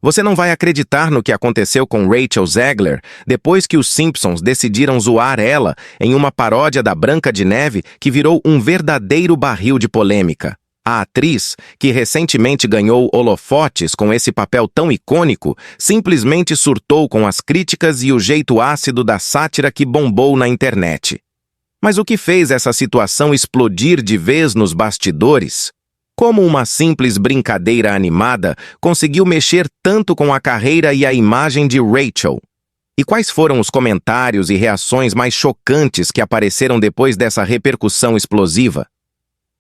Você não vai acreditar no que aconteceu com Rachel Zegler depois que os Simpsons decidiram zoar ela em uma paródia da Branca de Neve que virou um verdadeiro barril de polêmica. A atriz, que recentemente ganhou holofotes com esse papel tão icônico, simplesmente surtou com as críticas e o jeito ácido da sátira que bombou na internet. Mas o que fez essa situação explodir de vez nos bastidores? Como uma simples brincadeira animada conseguiu mexer tanto com a carreira e a imagem de Rachel? E quais foram os comentários e reações mais chocantes que apareceram depois dessa repercussão explosiva?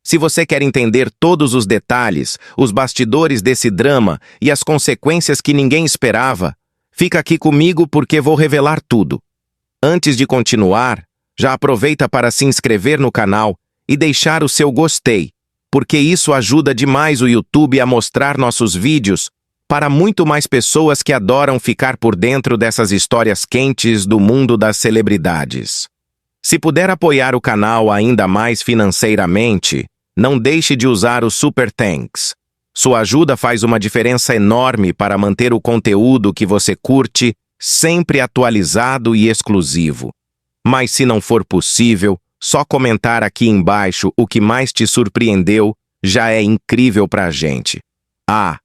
Se você quer entender todos os detalhes, os bastidores desse drama e as consequências que ninguém esperava, fica aqui comigo porque vou revelar tudo. Antes de continuar, já aproveita para se inscrever no canal e deixar o seu gostei, porque isso ajuda demais o YouTube a mostrar nossos vídeos para muito mais pessoas que adoram ficar por dentro dessas histórias quentes do mundo das celebridades. Se puder apoiar o canal ainda mais financeiramente, não deixe de usar o Super Thanks. Sua ajuda faz uma diferença enorme para manter o conteúdo que você curte sempre atualizado e exclusivo. Mas se não for possível, só comentar aqui embaixo o que mais te surpreendeu já é incrível pra gente. Ah,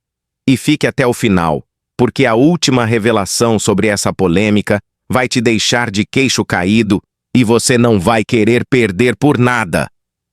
e fique até o final, porque a última revelação sobre essa polêmica vai te deixar de queixo caído e você não vai querer perder por nada.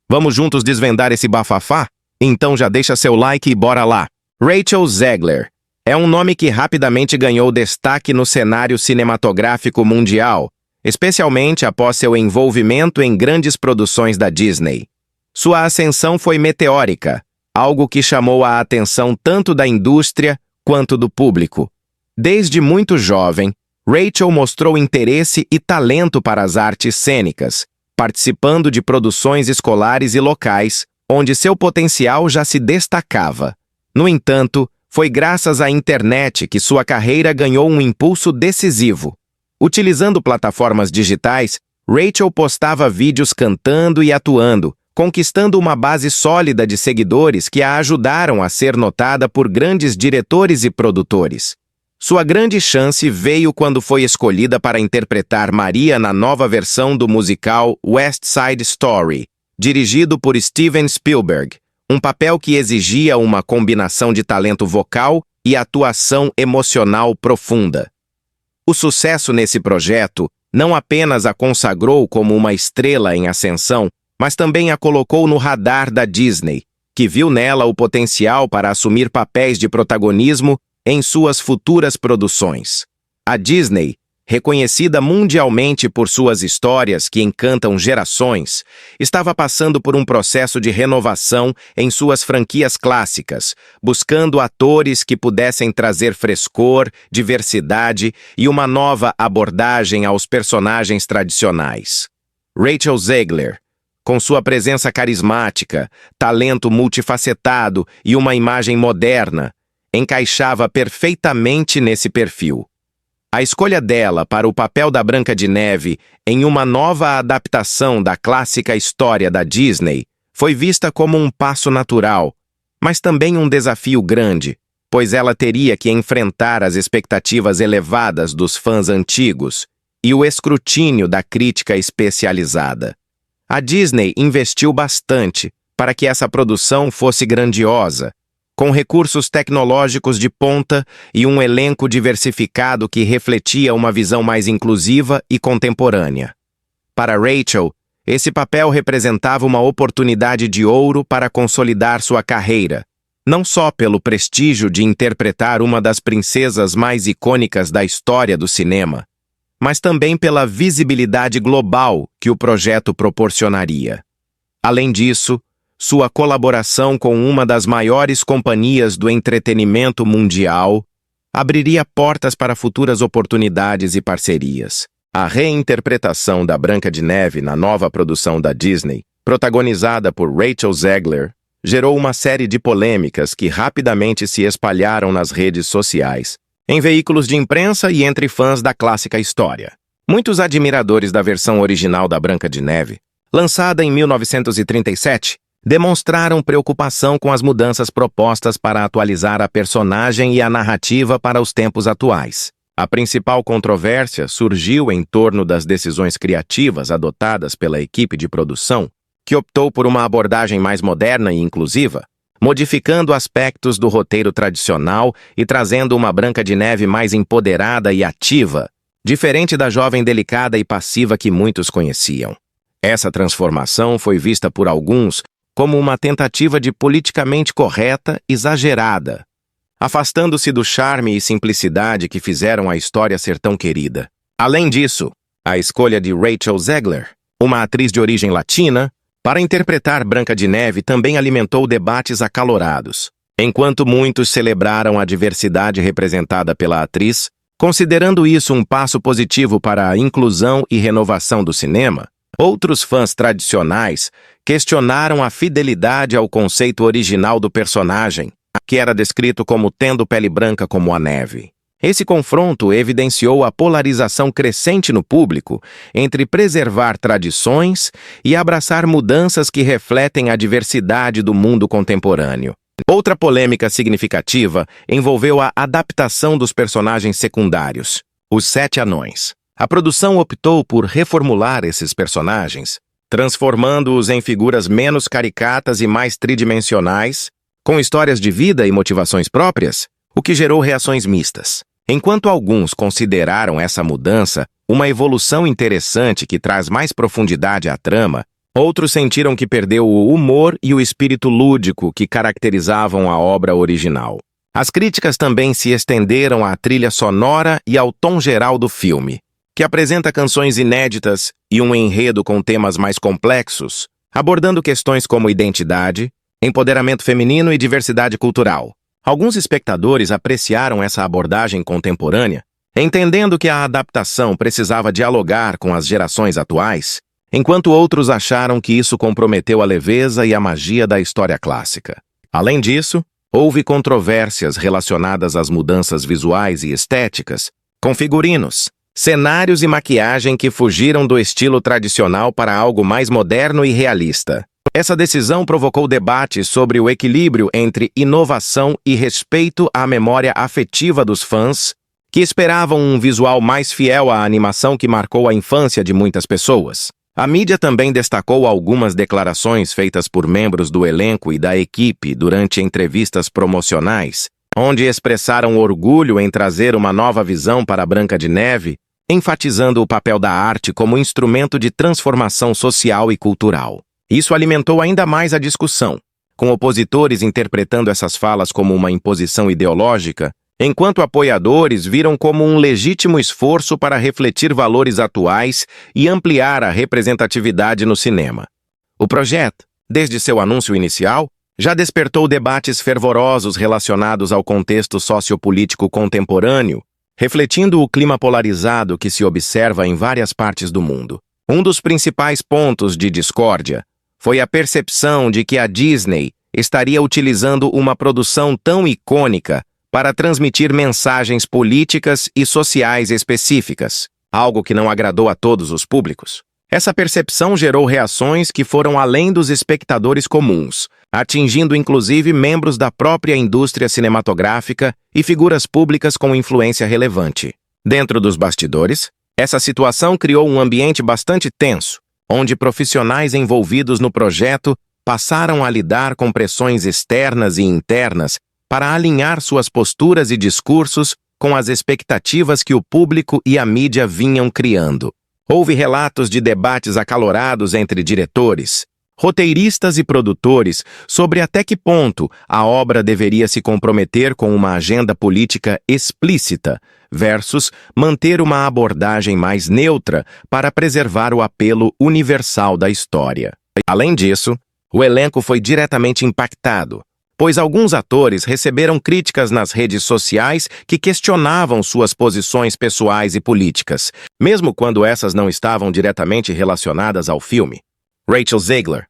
Vamos juntos desvendar esse bafafá? Então já deixa seu like e bora lá. Rachel Zegler é um nome que rapidamente ganhou destaque no cenário cinematográfico mundial, especialmente após seu envolvimento em grandes produções da Disney. Sua ascensão foi meteórica, algo que chamou a atenção tanto da indústria quanto do público. Desde muito jovem, Rachel mostrou interesse e talento para as artes cênicas, participando de produções escolares e locais, onde seu potencial já se destacava. No entanto, foi graças à internet que sua carreira ganhou um impulso decisivo. Utilizando plataformas digitais, Rachel postava vídeos cantando e atuando, conquistando uma base sólida de seguidores que a ajudaram a ser notada por grandes diretores e produtores. Sua grande chance veio quando foi escolhida para interpretar Maria na nova versão do musical West Side Story, dirigido por Steven Spielberg, um papel que exigia uma combinação de talento vocal e atuação emocional profunda. O sucesso nesse projeto não apenas a consagrou como uma estrela em ascensão, mas também a colocou no radar da Disney, que viu nela o potencial para assumir papéis de protagonismo em suas futuras produções. A Disney, reconhecida mundialmente por suas histórias que encantam gerações, estava passando por um processo de renovação em suas franquias clássicas, buscando atores que pudessem trazer frescor, diversidade e uma nova abordagem aos personagens tradicionais. Rachel Zegler, com sua presença carismática, talento multifacetado e uma imagem moderna, encaixava perfeitamente nesse perfil. A escolha dela para o papel da Branca de Neve em uma nova adaptação da clássica história da Disney foi vista como um passo natural, mas também um desafio grande, pois ela teria que enfrentar as expectativas elevadas dos fãs antigos e o escrutínio da crítica especializada. A Disney investiu bastante para que essa produção fosse grandiosa, com recursos tecnológicos de ponta e um elenco diversificado que refletia uma visão mais inclusiva e contemporânea. Para Rachel, esse papel representava uma oportunidade de ouro para consolidar sua carreira, não só pelo prestígio de interpretar uma das princesas mais icônicas da história do cinema, mas também pela visibilidade global que o projeto proporcionaria. Além disso, sua colaboração com uma das maiores companhias do entretenimento mundial abriria portas para futuras oportunidades e parcerias. A reinterpretação da Branca de Neve na nova produção da Disney, protagonizada por Rachel Zegler, gerou uma série de polêmicas que rapidamente se espalharam nas redes sociais, em veículos de imprensa e entre fãs da clássica história. Muitos admiradores da versão original da Branca de Neve, lançada em 1937, demonstraram preocupação com as mudanças propostas para atualizar a personagem e a narrativa para os tempos atuais. A principal controvérsia surgiu em torno das decisões criativas adotadas pela equipe de produção, que optou por uma abordagem mais moderna e inclusiva, modificando aspectos do roteiro tradicional e trazendo uma Branca de Neve mais empoderada e ativa, diferente da jovem delicada e passiva que muitos conheciam. Essa transformação foi vista por alguns como uma tentativa de politicamente correta exagerada, afastando-se do charme e simplicidade que fizeram a história ser tão querida. Além disso, a escolha de Rachel Zegler, uma atriz de origem latina, para interpretar Branca de Neve também alimentou debates acalorados. Enquanto muitos celebraram a diversidade representada pela atriz, considerando isso um passo positivo para a inclusão e renovação do cinema, outros fãs tradicionais questionaram a fidelidade ao conceito original do personagem, que era descrito como tendo pele branca como a neve. Esse confronto evidenciou a polarização crescente no público entre preservar tradições e abraçar mudanças que refletem a diversidade do mundo contemporâneo. Outra polêmica significativa envolveu a adaptação dos personagens secundários, os Sete Anões. A produção optou por reformular esses personagens, transformando-os em figuras menos caricatas e mais tridimensionais, com histórias de vida e motivações próprias, o que gerou reações mistas. Enquanto alguns consideraram essa mudança uma evolução interessante que traz mais profundidade à trama, outros sentiram que perdeu o humor e o espírito lúdico que caracterizavam a obra original. As críticas também se estenderam à trilha sonora e ao tom geral do filme, que apresenta canções inéditas e um enredo com temas mais complexos, abordando questões como identidade, empoderamento feminino e diversidade cultural. Alguns espectadores apreciaram essa abordagem contemporânea, entendendo que a adaptação precisava dialogar com as gerações atuais, enquanto outros acharam que isso comprometeu a leveza e a magia da história clássica. Além disso, houve controvérsias relacionadas às mudanças visuais e estéticas, com figurinos, cenários e maquiagem que fugiram do estilo tradicional para algo mais moderno e realista. Essa decisão provocou debates sobre o equilíbrio entre inovação e respeito à memória afetiva dos fãs, que esperavam um visual mais fiel à animação que marcou a infância de muitas pessoas. A mídia também destacou algumas declarações feitas por membros do elenco e da equipe durante entrevistas promocionais, onde expressaram orgulho em trazer uma nova visão para Branca de Neve, enfatizando o papel da arte como instrumento de transformação social e cultural. Isso alimentou ainda mais a discussão, com opositores interpretando essas falas como uma imposição ideológica, enquanto apoiadores viram como um legítimo esforço para refletir valores atuais e ampliar a representatividade no cinema. O projeto, desde seu anúncio inicial, já despertou debates fervorosos relacionados ao contexto sociopolítico contemporâneo, refletindo o clima polarizado que se observa em várias partes do mundo. Um dos principais pontos de discórdia foi a percepção de que a Disney estaria utilizando uma produção tão icônica para transmitir mensagens políticas e sociais específicas, algo que não agradou a todos os públicos. Essa percepção gerou reações que foram além dos espectadores comuns, atingindo inclusive membros da própria indústria cinematográfica e figuras públicas com influência relevante. Dentro dos bastidores, essa situação criou um ambiente bastante tenso, onde profissionais envolvidos no projeto passaram a lidar com pressões externas e internas para alinhar suas posturas e discursos com as expectativas que o público e a mídia vinham criando. Houve relatos de debates acalorados entre diretores, roteiristas e produtores sobre até que ponto a obra deveria se comprometer com uma agenda política explícita versus manter uma abordagem mais neutra para preservar o apelo universal da história. Além disso, o elenco foi diretamente impactado, pois alguns atores receberam críticas nas redes sociais que questionavam suas posições pessoais e políticas, mesmo quando essas não estavam diretamente relacionadas ao filme. Rachel Zegler,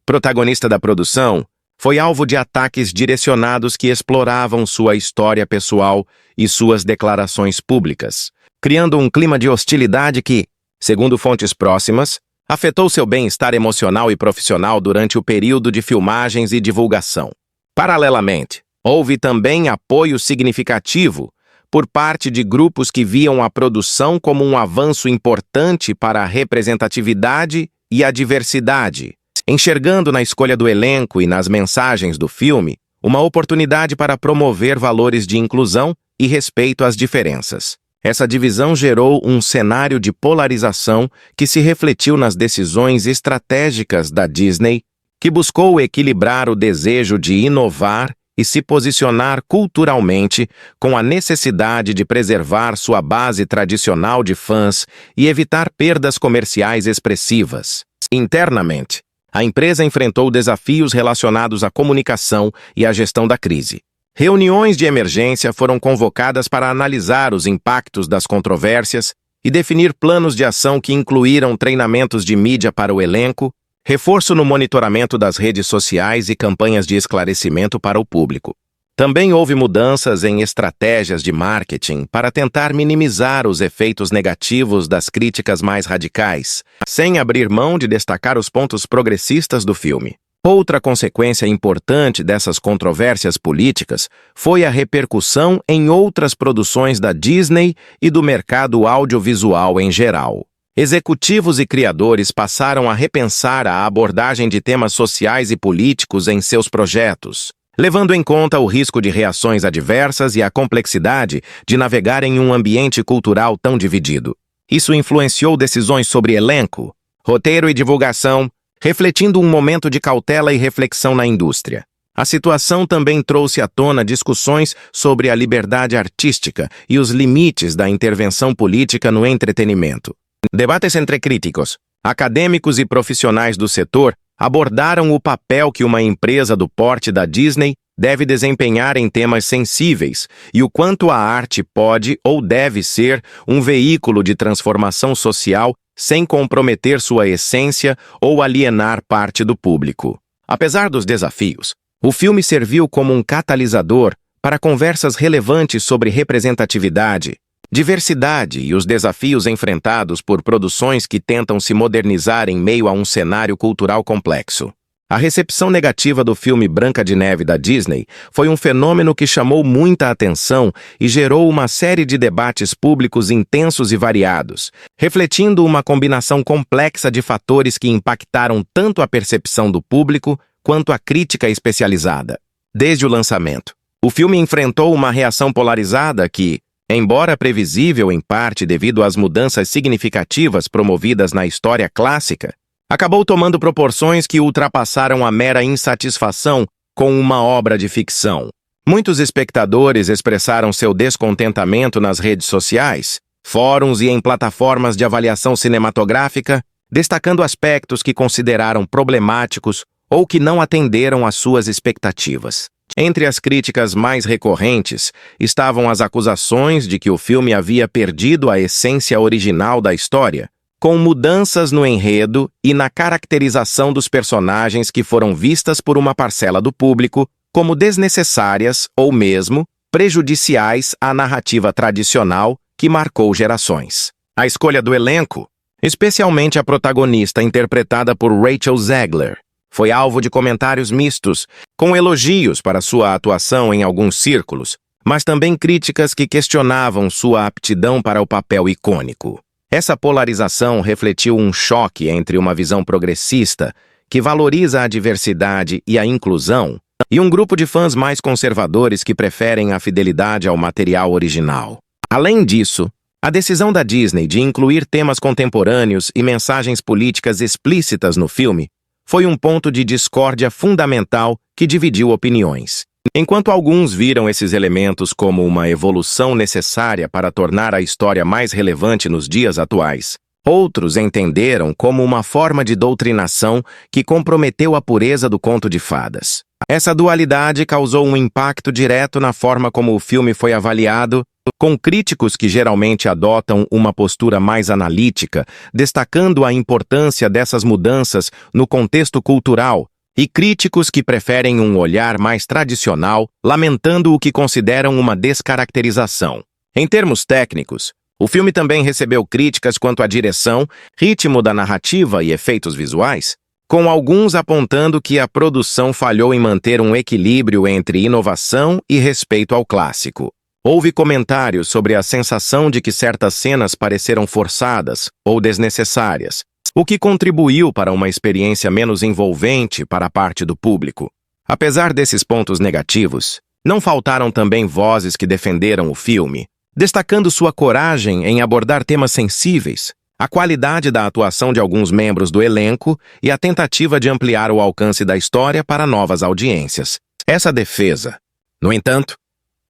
protagonista da produção, foi alvo de ataques direcionados que exploravam sua história pessoal e suas declarações públicas, criando um clima de hostilidade que, segundo fontes próximas, afetou seu bem-estar emocional e profissional durante o período de filmagens e divulgação. Paralelamente, houve também apoio significativo por parte de grupos que viam a produção como um avanço importante para a representatividade e a diversidade, enxergando na escolha do elenco e nas mensagens do filme uma oportunidade para promover valores de inclusão e respeito às diferenças. Essa divisão gerou um cenário de polarização que se refletiu nas decisões estratégicas da Disney, que buscou equilibrar o desejo de inovar e se posicionar culturalmente com a necessidade de preservar sua base tradicional de fãs e evitar perdas comerciais expressivas. Internamente, a empresa enfrentou desafios relacionados à comunicação e à gestão da crise. Reuniões de emergência foram convocadas para analisar os impactos das controvérsias e definir planos de ação que incluíram treinamentos de mídia para o elenco, reforço no monitoramento das redes sociais e campanhas de esclarecimento para o público. Também houve mudanças em estratégias de marketing para tentar minimizar os efeitos negativos das críticas mais radicais, sem abrir mão de destacar os pontos progressistas do filme. Outra consequência importante dessas controvérsias políticas foi a repercussão em outras produções da Disney e do mercado audiovisual em geral. Executivos e criadores passaram a repensar a abordagem de temas sociais e políticos em seus projetos, levando em conta o risco de reações adversas e a complexidade de navegar em um ambiente cultural tão dividido. Isso influenciou decisões sobre elenco, roteiro e divulgação, refletindo um momento de cautela e reflexão na indústria. A situação também trouxe à tona discussões sobre a liberdade artística e os limites da intervenção política no entretenimento. Debates entre críticos, acadêmicos e profissionais do setor abordaram o papel que uma empresa do porte da Disney deve desempenhar em temas sensíveis e o quanto a arte pode ou deve ser um veículo de transformação social sem comprometer sua essência ou alienar parte do público. Apesar dos desafios, o filme serviu como um catalisador para conversas relevantes sobre representatividade, diversidade e os desafios enfrentados por produções que tentam se modernizar em meio a um cenário cultural complexo. A recepção negativa do filme Branca de Neve da Disney foi um fenômeno que chamou muita atenção e gerou uma série de debates públicos intensos e variados, refletindo uma combinação complexa de fatores que impactaram tanto a percepção do público quanto a crítica especializada. Desde o lançamento, o filme enfrentou uma reação polarizada que, embora previsível em parte devido às mudanças significativas promovidas na história clássica, acabou tomando proporções que ultrapassaram a mera insatisfação com uma obra de ficção. Muitos espectadores expressaram seu descontentamento nas redes sociais, fóruns e em plataformas de avaliação cinematográfica, destacando aspectos que consideraram problemáticos ou que não atenderam às suas expectativas. Entre as críticas mais recorrentes estavam as acusações de que o filme havia perdido a essência original da história, com mudanças no enredo e na caracterização dos personagens que foram vistas por uma parcela do público como desnecessárias ou mesmo prejudiciais à narrativa tradicional que marcou gerações. A escolha do elenco, especialmente a protagonista interpretada por Rachel Zegler, foi alvo de comentários mistos, com elogios para sua atuação em alguns círculos, mas também críticas que questionavam sua aptidão para o papel icônico. Essa polarização refletiu um choque entre uma visão progressista, que valoriza a diversidade e a inclusão, e um grupo de fãs mais conservadores que preferem a fidelidade ao material original. Além disso, a decisão da Disney de incluir temas contemporâneos e mensagens políticas explícitas no filme foi um ponto de discórdia fundamental que dividiu opiniões. Enquanto alguns viram esses elementos como uma evolução necessária para tornar a história mais relevante nos dias atuais, outros entenderam como uma forma de doutrinação que comprometeu a pureza do conto de fadas. Essa dualidade causou um impacto direto na forma como o filme foi avaliado, com críticos que geralmente adotam uma postura mais analítica, destacando a importância dessas mudanças no contexto cultural, e críticos que preferem um olhar mais tradicional, lamentando o que consideram uma descaracterização. Em termos técnicos, O filme também recebeu críticas quanto à direção, ritmo da narrativa e efeitos visuais, com alguns apontando que a produção falhou em manter um equilíbrio entre inovação e respeito ao clássico. Houve comentários sobre a sensação de que certas cenas pareceram forçadas ou desnecessárias, o que contribuiu para uma experiência menos envolvente para a parte do público. Apesar desses pontos negativos, não faltaram também vozes que defenderam o filme, destacando sua coragem em abordar temas sensíveis, a qualidade da atuação de alguns membros do elenco e a tentativa de ampliar o alcance da história para novas audiências. Essa defesa, no entanto,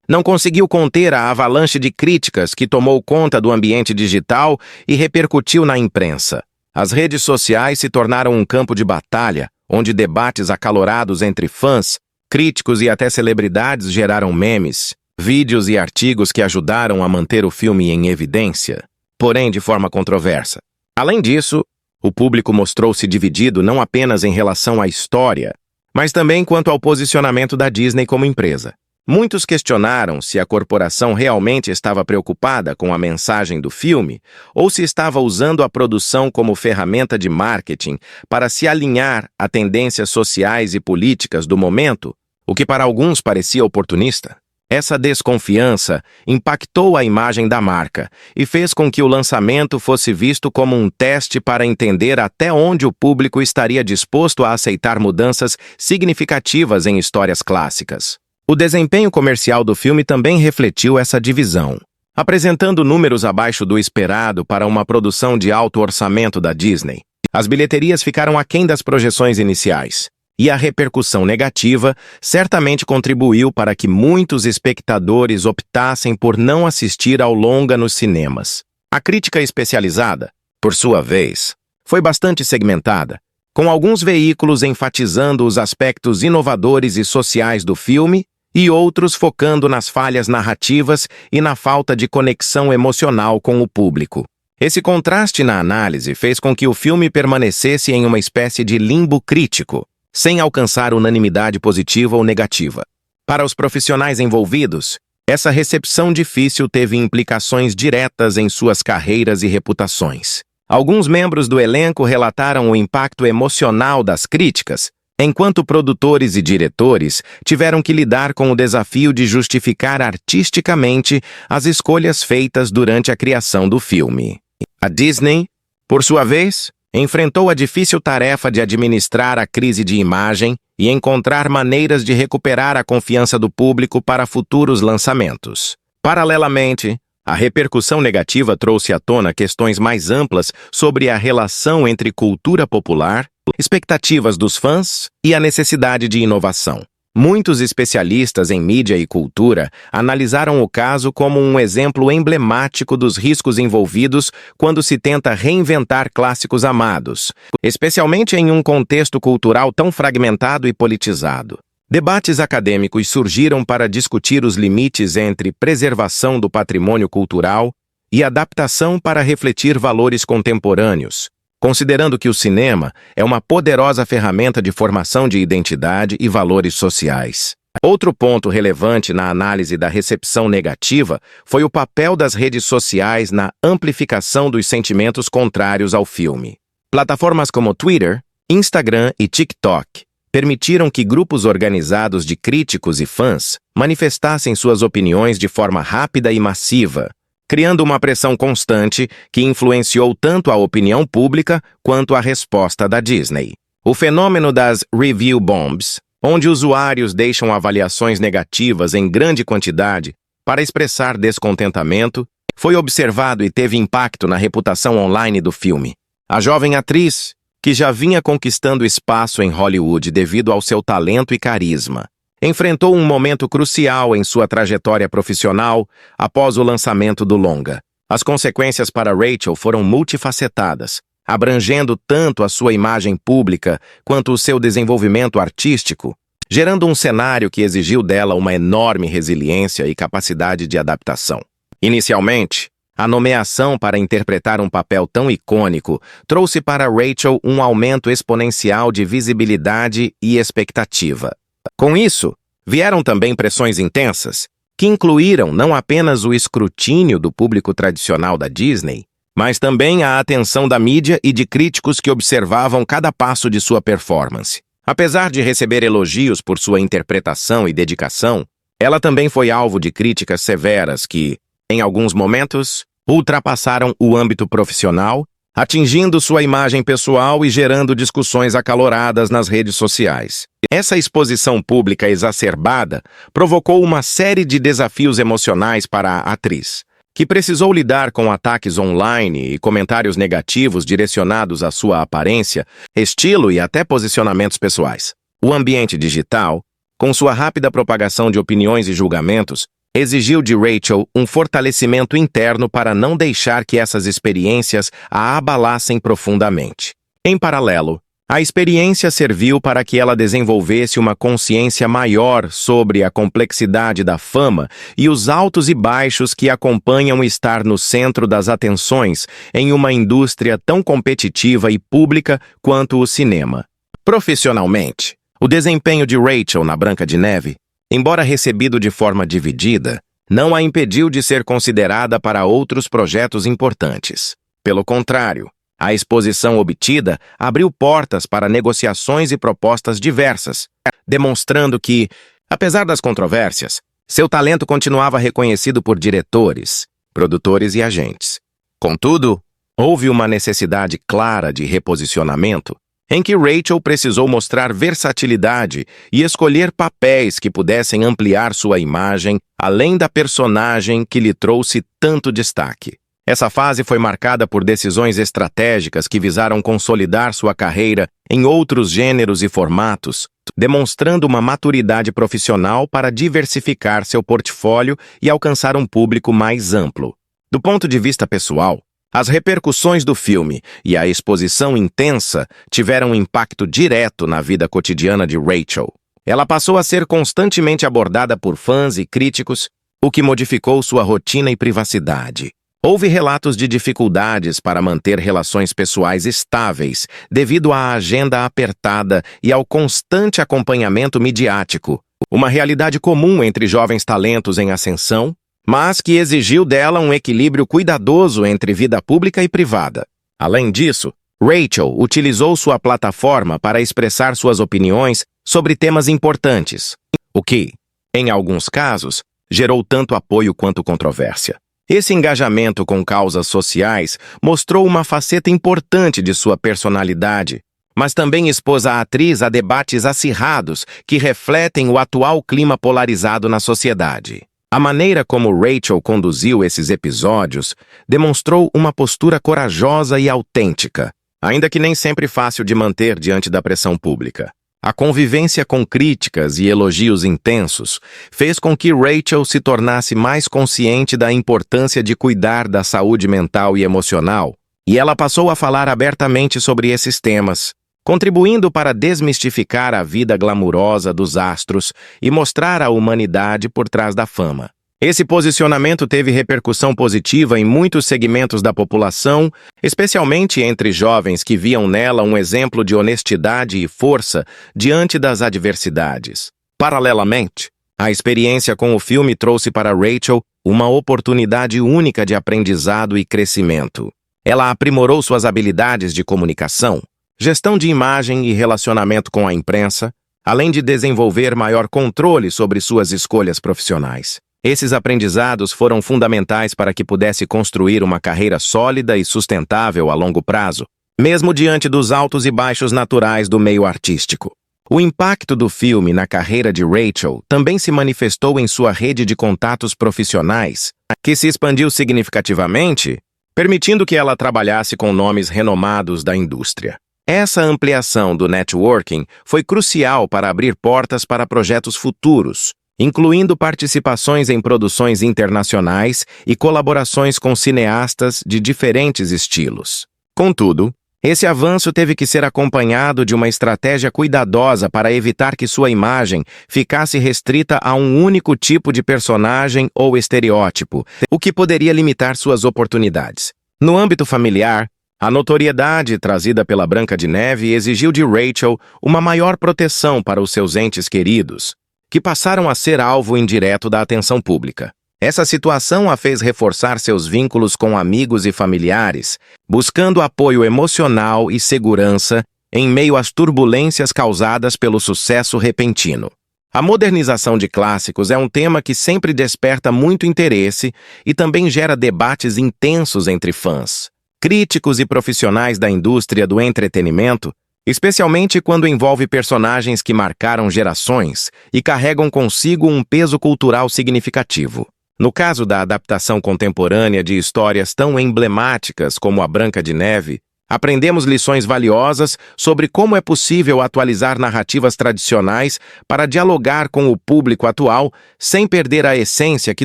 não conseguiu conter a avalanche de críticas que tomou conta do ambiente digital e repercutiu na imprensa. As redes sociais se tornaram um campo de batalha, onde debates acalorados entre fãs, críticos e até celebridades geraram memes, vídeos e artigos que ajudaram a manter o filme em evidência, porém de forma controversa. Além disso, o público mostrou-se dividido não apenas em relação à história, mas também quanto ao posicionamento da Disney como empresa. Muitos questionaram se a corporação realmente estava preocupada com a mensagem do filme ou se estava usando a produção como ferramenta de marketing para se alinhar a tendências sociais e políticas do momento, o que para alguns parecia oportunista. Essa desconfiança impactou a imagem da marca e fez com que o lançamento fosse visto como um teste para entender até onde o público estaria disposto a aceitar mudanças significativas em histórias clássicas. O desempenho comercial do filme também refletiu essa divisão, apresentando números abaixo do esperado para uma produção de alto orçamento da Disney. As bilheterias ficaram aquém das projeções iniciais. E a repercussão negativa certamente contribuiu para que muitos espectadores optassem por não assistir ao longa nos cinemas. A crítica especializada, por sua vez, foi bastante segmentada, com alguns veículos enfatizando os aspectos inovadores e sociais do filme e outros focando nas falhas narrativas e na falta de conexão emocional com o público. Esse contraste na análise fez com que o filme permanecesse em uma espécie de limbo crítico, sem alcançar unanimidade positiva ou negativa. Para os profissionais envolvidos, essa recepção difícil teve implicações diretas em suas carreiras e reputações. Alguns membros do elenco relataram o impacto emocional das críticas, enquanto produtores e diretores tiveram que lidar com o desafio de justificar artisticamente as escolhas feitas durante a criação do filme. A Disney, por sua vez, enfrentou a difícil tarefa de administrar a crise de imagem e encontrar maneiras de recuperar a confiança do público para futuros lançamentos. Paralelamente, a repercussão negativa trouxe à tona questões mais amplas sobre a relação entre cultura popular, expectativas dos fãs e a necessidade de inovação. Muitos especialistas em mídia e cultura analisaram o caso como um exemplo emblemático dos riscos envolvidos quando se tenta reinventar clássicos amados, especialmente em um contexto cultural tão fragmentado e politizado. Debates acadêmicos surgiram para discutir os limites entre preservação do patrimônio cultural e adaptação para refletir valores contemporâneos, considerando que o cinema é uma poderosa ferramenta de formação de identidade e valores sociais. Outro ponto relevante na análise da recepção negativa foi o papel das redes sociais na amplificação dos sentimentos contrários ao filme. Plataformas como Twitter, Instagram e TikTok permitiram que grupos organizados de críticos e fãs manifestassem suas opiniões de forma rápida e massiva, criando uma pressão constante que influenciou tanto a opinião pública quanto a resposta da Disney. O fenômeno das review bombs, onde usuários deixam avaliações negativas em grande quantidade para expressar descontentamento, foi observado e teve impacto na reputação online do filme. A jovem atriz, que já vinha conquistando espaço em Hollywood devido ao seu talento e carisma, enfrentou um momento crucial em sua trajetória profissional após o lançamento do longa. As consequências para Rachel foram multifacetadas, abrangendo tanto a sua imagem pública quanto o seu desenvolvimento artístico, gerando um cenário que exigiu dela uma enorme resiliência e capacidade de adaptação. Inicialmente, a nomeação para interpretar um papel tão icônico trouxe para Rachel um aumento exponencial de visibilidade e expectativa. Com isso, vieram também pressões intensas, que incluíram não apenas o escrutínio do público tradicional da Disney, mas também a atenção da mídia e de críticos que observavam cada passo de sua performance. Apesar de receber elogios por sua interpretação e dedicação, ela também foi alvo de críticas severas que, em alguns momentos, ultrapassaram o âmbito profissional, atingindo sua imagem pessoal e gerando discussões acaloradas nas redes sociais. Essa exposição pública exacerbada provocou uma série de desafios emocionais para a atriz, que precisou lidar com ataques online e comentários negativos direcionados à sua aparência, estilo e até posicionamentos pessoais. O ambiente digital, com sua rápida propagação de opiniões e julgamentos, exigiu de Rachel um fortalecimento interno para não deixar que essas experiências a abalassem profundamente. Em paralelo, a experiência serviu para que ela desenvolvesse uma consciência maior sobre a complexidade da fama e os altos e baixos que acompanham estar no centro das atenções em uma indústria tão competitiva e pública quanto o cinema. Profissionalmente, o desempenho de Rachel na Branca de Neve, embora recebido de forma dividida, não a impediu de ser considerada para outros projetos importantes. Pelo contrário, a exposição obtida abriu portas para negociações e propostas diversas, demonstrando que, apesar das controvérsias, seu talento continuava reconhecido por diretores, produtores e agentes. Contudo, houve uma necessidade clara de reposicionamento, em que Rachel precisou mostrar versatilidade e escolher papéis que pudessem ampliar sua imagem além da personagem que lhe trouxe tanto destaque. Essa fase foi marcada por decisões estratégicas que visaram consolidar sua carreira em outros gêneros e formatos, demonstrando uma maturidade profissional para diversificar seu portfólio e alcançar um público mais amplo. Do ponto de vista pessoal, as repercussões do filme e a exposição intensa tiveram um impacto direto na vida cotidiana de Rachel. Ela passou a ser constantemente abordada por fãs e críticos, o que modificou sua rotina e privacidade. Houve relatos de dificuldades para manter relações pessoais estáveis devido à agenda apertada e ao constante acompanhamento midiático, uma realidade comum entre jovens talentos em ascensão, mas que exigiu dela um equilíbrio cuidadoso entre vida pública e privada. Além disso, Rachel utilizou sua plataforma para expressar suas opiniões sobre temas importantes, o que, em alguns casos, gerou tanto apoio quanto controvérsia. Esse engajamento com causas sociais mostrou uma faceta importante de sua personalidade, mas também expôs a atriz a debates acirrados que refletem o atual clima polarizado na sociedade. A maneira como Rachel conduziu esses episódios demonstrou uma postura corajosa e autêntica, ainda que nem sempre fácil de manter diante da pressão pública. A convivência com críticas e elogios intensos fez com que Rachel se tornasse mais consciente da importância de cuidar da saúde mental e emocional, e ela passou a falar abertamente sobre esses temas, contribuindo para desmistificar a vida glamurosa dos astros e mostrar a humanidade por trás da fama. Esse posicionamento teve repercussão positiva em muitos segmentos da população, especialmente entre jovens que viam nela um exemplo de honestidade e força diante das adversidades. Paralelamente, a experiência com o filme trouxe para Rachel uma oportunidade única de aprendizado e crescimento. Ela aprimorou suas habilidades de comunicação, gestão de imagem e relacionamento com a imprensa, além de desenvolver maior controle sobre suas escolhas profissionais. Esses aprendizados foram fundamentais para que pudesse construir uma carreira sólida e sustentável a longo prazo, mesmo diante dos altos e baixos naturais do meio artístico. O impacto do filme na carreira de Rachel também se manifestou em sua rede de contatos profissionais, que se expandiu significativamente, permitindo que ela trabalhasse com nomes renomados da indústria. Essa ampliação do networking foi crucial para abrir portas para projetos futuros, incluindo participações em produções internacionais e colaborações com cineastas de diferentes estilos. Contudo, esse avanço teve que ser acompanhado de uma estratégia cuidadosa para evitar que sua imagem ficasse restrita a um único tipo de personagem ou estereótipo, o que poderia limitar suas oportunidades. No âmbito familiar, a notoriedade trazida pela Branca de Neve exigiu de Rachel uma maior proteção para os seus entes queridos, que passaram a ser alvo indireto da atenção pública. Essa situação a fez reforçar seus vínculos com amigos e familiares, buscando apoio emocional e segurança em meio às turbulências causadas pelo sucesso repentino. A modernização de clássicos é um tema que sempre desperta muito interesse e também gera debates intensos entre fãs, críticos e profissionais da indústria do entretenimento, especialmente quando envolve personagens que marcaram gerações e carregam consigo um peso cultural significativo. No caso da adaptação contemporânea de histórias tão emblemáticas como a Branca de Neve, aprendemos lições valiosas sobre como é possível atualizar narrativas tradicionais para dialogar com o público atual sem perder a essência que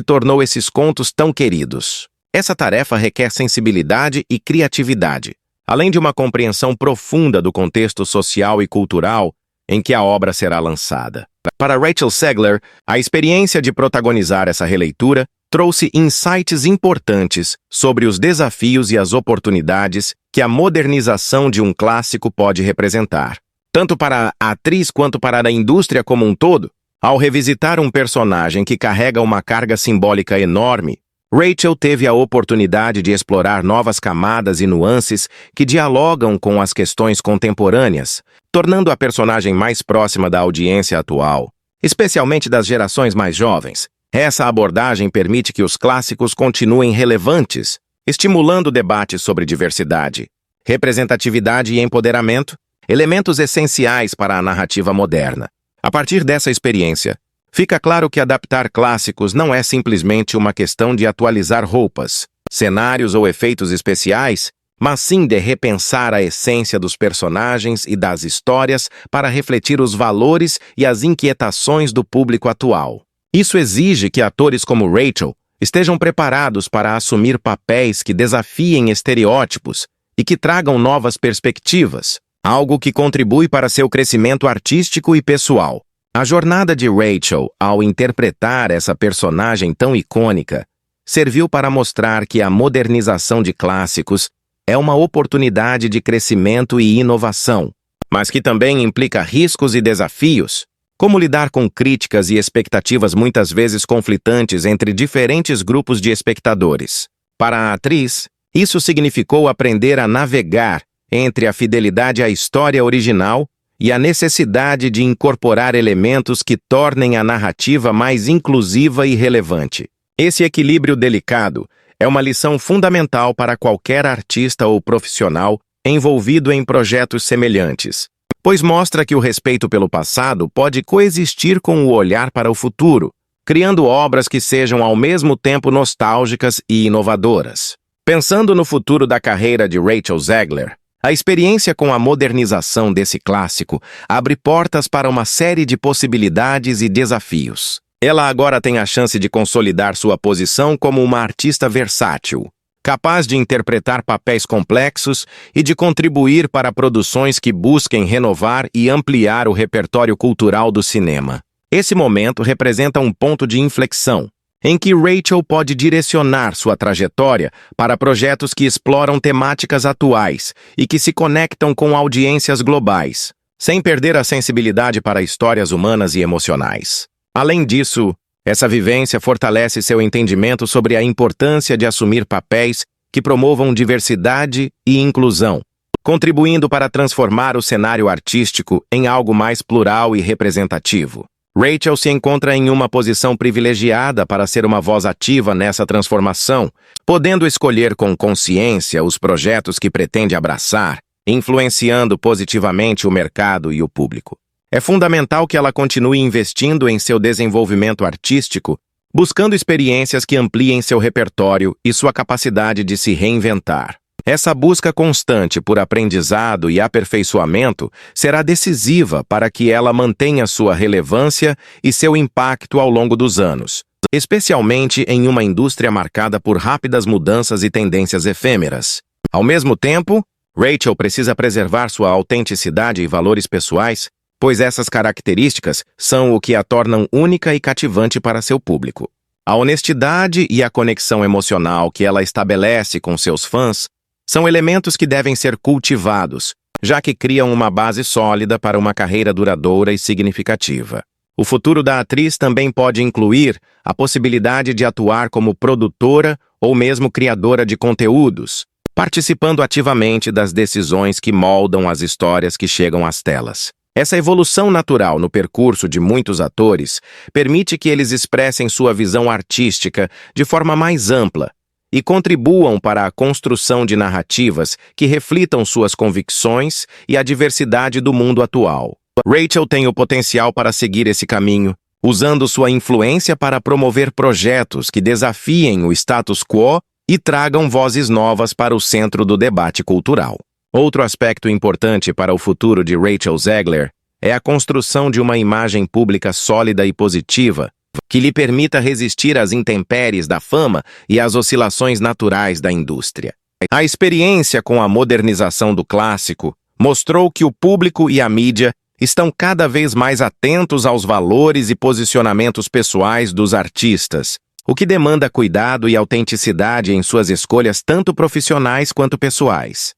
tornou esses contos tão queridos. Essa tarefa requer sensibilidade e criatividade, além de uma compreensão profunda do contexto social e cultural em que a obra será lançada. Para Rachel Zegler, a experiência de protagonizar essa releitura trouxe insights importantes sobre os desafios e as oportunidades que a modernização de um clássico pode representar. Tanto para a atriz quanto para a indústria como um todo, ao revisitar um personagem que carrega uma carga simbólica enorme, Rachel teve a oportunidade de explorar novas camadas e nuances que dialogam com as questões contemporâneas, tornando a personagem mais próxima da audiência atual, especialmente das gerações mais jovens. Essa abordagem permite que os clássicos continuem relevantes, estimulando debates sobre diversidade, representatividade e empoderamento, elementos essenciais para a narrativa moderna. A partir dessa experiência, fica claro que adaptar clássicos não é simplesmente uma questão de atualizar roupas, cenários ou efeitos especiais, mas sim de repensar a essência dos personagens e das histórias para refletir os valores e as inquietações do público atual. Isso exige que atores como Rachel estejam preparados para assumir papéis que desafiem estereótipos e que tragam novas perspectivas, algo que contribui para seu crescimento artístico e pessoal. A jornada de Rachel, ao interpretar essa personagem tão icônica, serviu para mostrar que a modernização de clássicos é uma oportunidade de crescimento e inovação, mas que também implica riscos e desafios, como lidar com críticas e expectativas muitas vezes conflitantes entre diferentes grupos de espectadores. Para a atriz, isso significou aprender a navegar entre a fidelidade à história original e a necessidade de incorporar elementos que tornem a narrativa mais inclusiva e relevante. Esse equilíbrio delicado é uma lição fundamental para qualquer artista ou profissional envolvido em projetos semelhantes, pois mostra que o respeito pelo passado pode coexistir com o olhar para o futuro, criando obras que sejam ao mesmo tempo nostálgicas e inovadoras. Pensando no futuro da carreira de Rachel Zegler, a experiência com a modernização desse clássico abre portas para uma série de possibilidades e desafios. Ela agora tem a chance de consolidar sua posição como uma artista versátil, capaz de interpretar papéis complexos e de contribuir para produções que busquem renovar e ampliar o repertório cultural do cinema. Esse momento representa um ponto de inflexão, em que Rachel pode direcionar sua trajetória para projetos que exploram temáticas atuais e que se conectam com audiências globais, sem perder a sensibilidade para histórias humanas e emocionais. Além disso, essa vivência fortalece seu entendimento sobre a importância de assumir papéis que promovam diversidade e inclusão, contribuindo para transformar o cenário artístico em algo mais plural e representativo. Rachel se encontra em uma posição privilegiada para ser uma voz ativa nessa transformação, podendo escolher com consciência os projetos que pretende abraçar, influenciando positivamente o mercado e o público. É fundamental que ela continue investindo em seu desenvolvimento artístico, buscando experiências que ampliem seu repertório e sua capacidade de se reinventar. Essa busca constante por aprendizado e aperfeiçoamento será decisiva para que ela mantenha sua relevância e seu impacto ao longo dos anos, especialmente em uma indústria marcada por rápidas mudanças e tendências efêmeras. Ao mesmo tempo, Rachel precisa preservar sua autenticidade e valores pessoais, pois essas características são o que a tornam única e cativante para seu público. A honestidade e a conexão emocional que ela estabelece com seus fãs são elementos que devem ser cultivados, já que criam uma base sólida para uma carreira duradoura e significativa. O futuro da atriz também pode incluir a possibilidade de atuar como produtora ou mesmo criadora de conteúdos, participando ativamente das decisões que moldam as histórias que chegam às telas. Essa evolução natural no percurso de muitos atores permite que eles expressem sua visão artística de forma mais ampla e contribuam para a construção de narrativas que reflitam suas convicções e a diversidade do mundo atual. Rachel tem o potencial para seguir esse caminho, usando sua influência para promover projetos que desafiem o status quo e tragam vozes novas para o centro do debate cultural. Outro aspecto importante para o futuro de Rachel Zegler é a construção de uma imagem pública sólida e positiva que lhe permita resistir às intempéries da fama e às oscilações naturais da indústria. A experiência com a modernização do clássico mostrou que o público e a mídia estão cada vez mais atentos aos valores e posicionamentos pessoais dos artistas, o que demanda cuidado e autenticidade em suas escolhas tanto profissionais quanto pessoais.